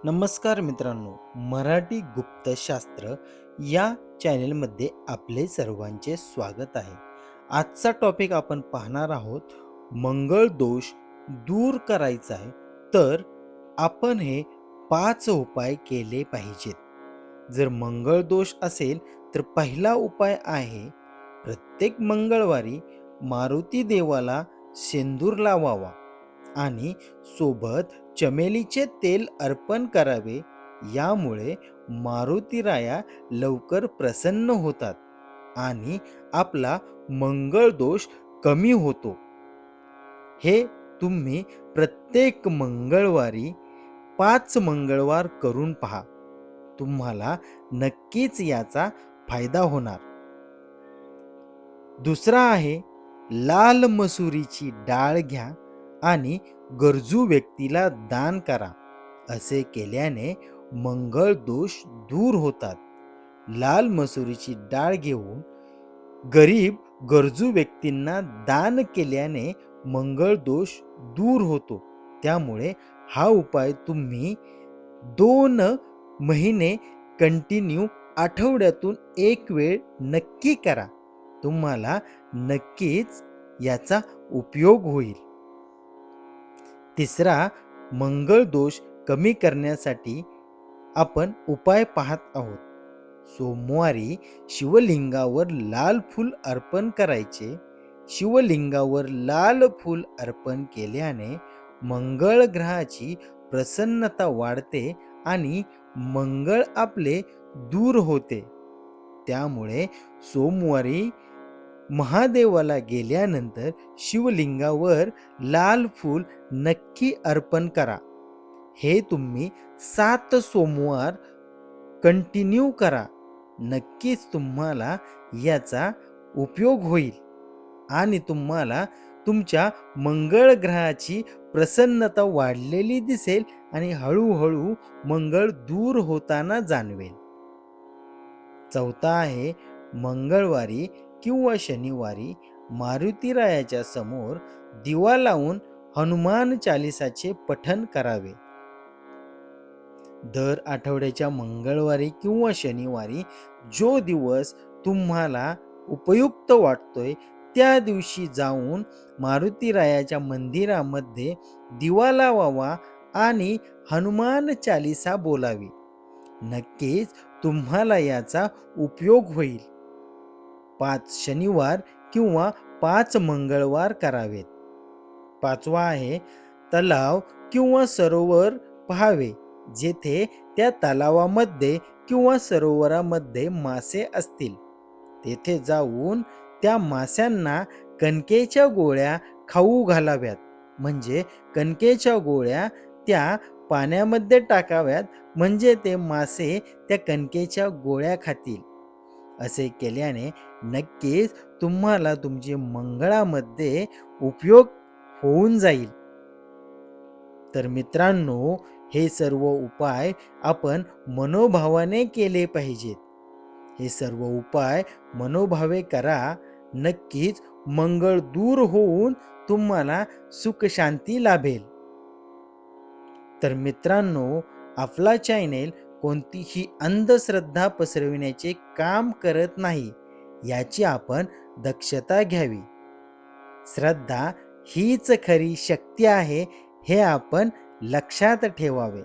नमस्कार मित्रांनो, मराठी गुप्तशास्त्र या चॅनेलमध्ये आपले सर्वांचे स्वागत आहे. आजचा टॉपिक आपण पाहणार आहोत. मंगळ दोष दूर करायचा आहे तर आपण हे 5 उपाय केले पाहिजेत. जर मंगळ दोष असेल तर पहिला उपाय आहे, प्रत्येक मंगळवारी मारुती देवाला शेंदूर लावावा आणि सोबत चमेलीचे तेल अर्पण करावे. यामुळे मारुतीराया लवकर प्रसन्न होतात आणि आपला मंगळ दोष कमी होतो. हे तुम्ही प्रत्येक मंगळवारी 5 मंगळवार करून पहा. तुम्हाला नक्कीच याचा फायदा होणार. दुसरा आहे, लाल मसुरीची डाळ घ्या आणि गरजू व्यक्तीला दान करा. असे केल्याने मंगळ दोष दूर होतात. लाल मसुरीची डाळ घेऊन गरीब गरजू व्यक्तींना दान केल्याने मंगळ दोष दूर होतो. त्यामुळे हा उपाय तुम्ही 2 महिने कंटिन्यू आठवड्यातून एक वेळ नक्की करा. तुम्हाला नक्कीच याचा उपयोग होईल. तिसरा, मंगळ दोष कमी करण्यासाठी आपण उपाय पाहत आहोत. सोमवारी शिवलिंगावर लाल फूल अर्पण करायचे. शिवलिंगावर लाल फूल अर्पण केल्याने मंगळ ग्रहाची प्रसन्नता वाढते आणि मंगळ आपले दूर होते. त्यामुळे सोमवारी महादेवाला गेल्यानंतर शिवलिंगावर लाल फूल नक्की अर्पण करा. हे तुम्ही 7 सोमवार कंटिन्यू करा. नक्कीच तुम्हाला याचा उपयोग होईल आणि तुम्हाला तुमच्या मंगळ ग्रहाची प्रसन्नता वाढलेली दिसेल आणि हळूहळू मंगळ दूर होताना जाणवेल. चौथा आहे, मंगळवारी किंवा शनिवारी मारुतीरायाच्या समोर दिवा लावून हनुमान चालीसाचे पठण करावे. दर आठवड्याच्या मंगळवारी किंवा शनिवारी जो दिवस तुम्हाला उपयुक्त वाटतोय त्या दिवशी जाऊन मारुतीरायाच्या मंदिरामध्ये दिवा लावावा आणि हनुमान चालीसा बोलावी. नक्कीच तुम्हाला याचा उपयोग होईल. 5 शनिवार किंवा 5 मंगळवार करावेत. 5वा आहे, तलाव किंवा सरोवर पहावे. जेथे त्या तलावामध्ये किंवा सरोवरामध्ये मासे असतील तेथे जाऊन त्या माशांना कणकेच्या गोळ्या खाऊ घालाव्यात. म्हणजे कणकेच्या गोळ्या त्या पाण्यामध्ये टाकाव्यात, म्हणजे ते मासे त्या कणकेच्या गोळ्या खातील. असे केल्याने नक्कीच तुम्हाला तुमचे मंगळामध्ये उपयोग होऊन जाईल. तर मित्रांनो, हे सर्व उपाय आपण मनोभावाने केले पाहिजेत. हे सर्व उपाय मनोभावे करा. नक्कीच मंगळ दूर होऊन तुम्हाला सुख शांती लाभेल. तर मित्रांनो, आपला चॅनेल कोणतीही अंधश्रद्धा पसरविण्याचे काम करत नाही, याची आपण दक्षता घ्यावी. श्रद्धा हीच खरी शक्ती आहे, हे आपण लक्षात ठेवावे.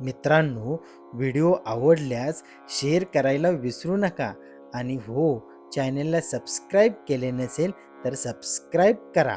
मित्रांनो, व्हिडिओ आवडल्यास शेअर करायला विसरू नका आणि हो, चॅनेलला सबस्क्राईब केले नसेल तर सबस्क्राईब करा.